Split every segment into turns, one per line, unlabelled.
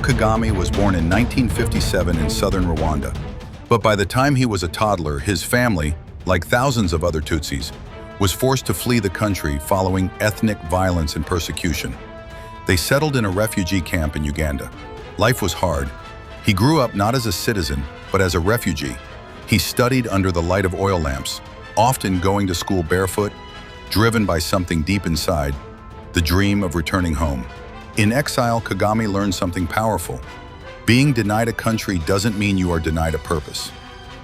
Kagame was born in 1957 in southern Rwanda. But by the time he was a toddler, his family, like thousands of other Tutsis, was forced to flee the country following ethnic violence and persecution. They settled in a refugee camp in Uganda. Life was hard. He grew up not as a citizen, but as a refugee. He studied under the light of oil lamps, often going to school barefoot, driven by something deep inside, the dream of returning home. In exile, Kagame learned something powerful. Being denied a country doesn't mean you are denied a purpose.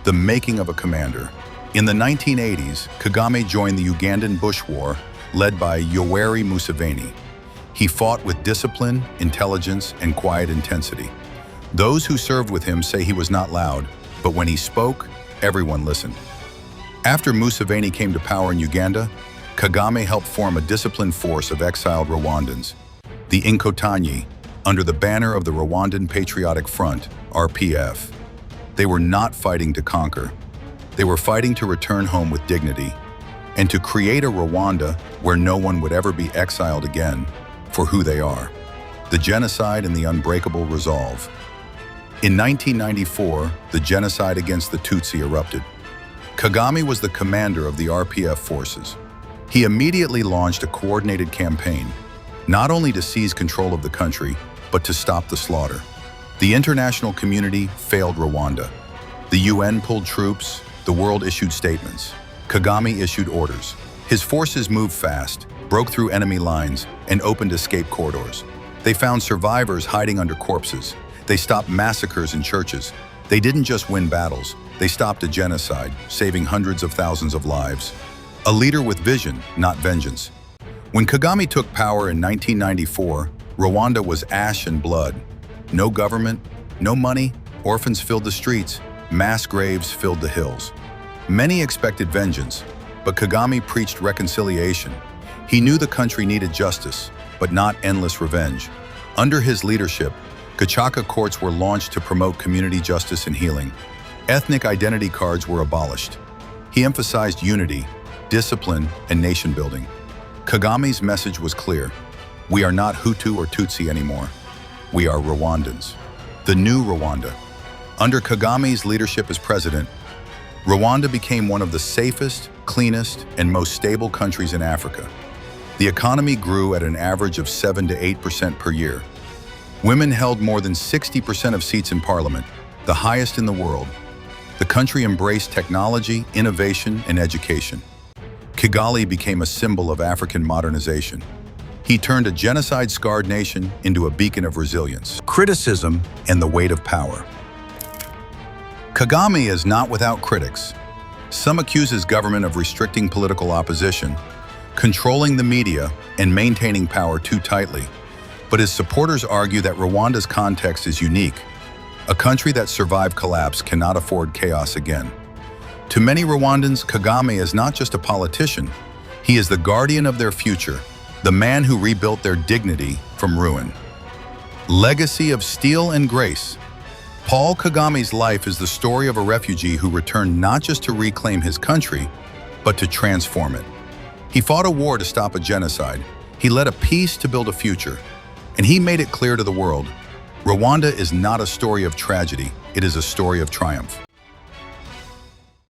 The making of a commander. In the 1980s, Kagame joined the Ugandan Bush War, led by Yoweri Museveni. He fought with discipline, intelligence, and quiet intensity. Those who served with him say he was not loud, but when he spoke, everyone listened. After Museveni came to power in Uganda, Kagame helped form a disciplined force of exiled Rwandans, the Inkotanyi, under the banner of the Rwandan Patriotic Front, RPF. They were not fighting to conquer. They were fighting to return home with dignity and to create a Rwanda where no one would ever be exiled again for who they are. The genocide and the unbreakable resolve. In 1994, the genocide against the Tutsi erupted. Kagame was the commander of the RPF forces. He immediately launched a coordinated campaign, not only to seize control of the country, but to stop the slaughter. The international community failed Rwanda. The UN pulled troops, the world issued statements. Kagame issued orders. His forces moved fast, broke through enemy lines, and opened escape corridors. They found survivors hiding under corpses. They stopped massacres in churches. They didn't just win battles, they stopped a genocide, saving hundreds of thousands of lives. A leader with vision, not vengeance. When Kagame took power in 1994, Rwanda was ash and blood. No government, no money, orphans filled the streets, mass graves filled the hills. Many expected vengeance, but Kagame preached reconciliation. He knew the country needed justice, but not endless revenge. Under his leadership, Gacaca courts were launched to promote community justice and healing. Ethnic identity cards were abolished. He emphasized unity, discipline, and nation building. Kagame's message was clear. We are not Hutu or Tutsi anymore. We are Rwandans. The new Rwanda. Under Kagame's leadership as president, Rwanda became one of the safest, cleanest, and most stable countries in Africa. The economy grew at an average of 7 to 8% per year. Women held more than 60% of seats in parliament, the highest in the world. The country embraced technology, innovation, and education. Kigali became a symbol of African modernization. He turned a genocide-scarred nation into a beacon of resilience, criticism, and the weight of power. Kagame is not without critics. Some accuse his government of restricting political opposition, controlling the media, and maintaining power too tightly. But his supporters argue that Rwanda's context is unique. A country that survived collapse cannot afford chaos again. To many Rwandans, Kagame is not just a politician. He is the guardian of their future, the man who rebuilt their dignity from ruin. Legacy of steel and grace. Paul Kagame's life is the story of a refugee who returned not just to reclaim his country, but to transform it. He fought a war to stop a genocide. He led a peace to build a future. And he made it clear to the world, Rwanda is not a story of tragedy, it is a story of triumph.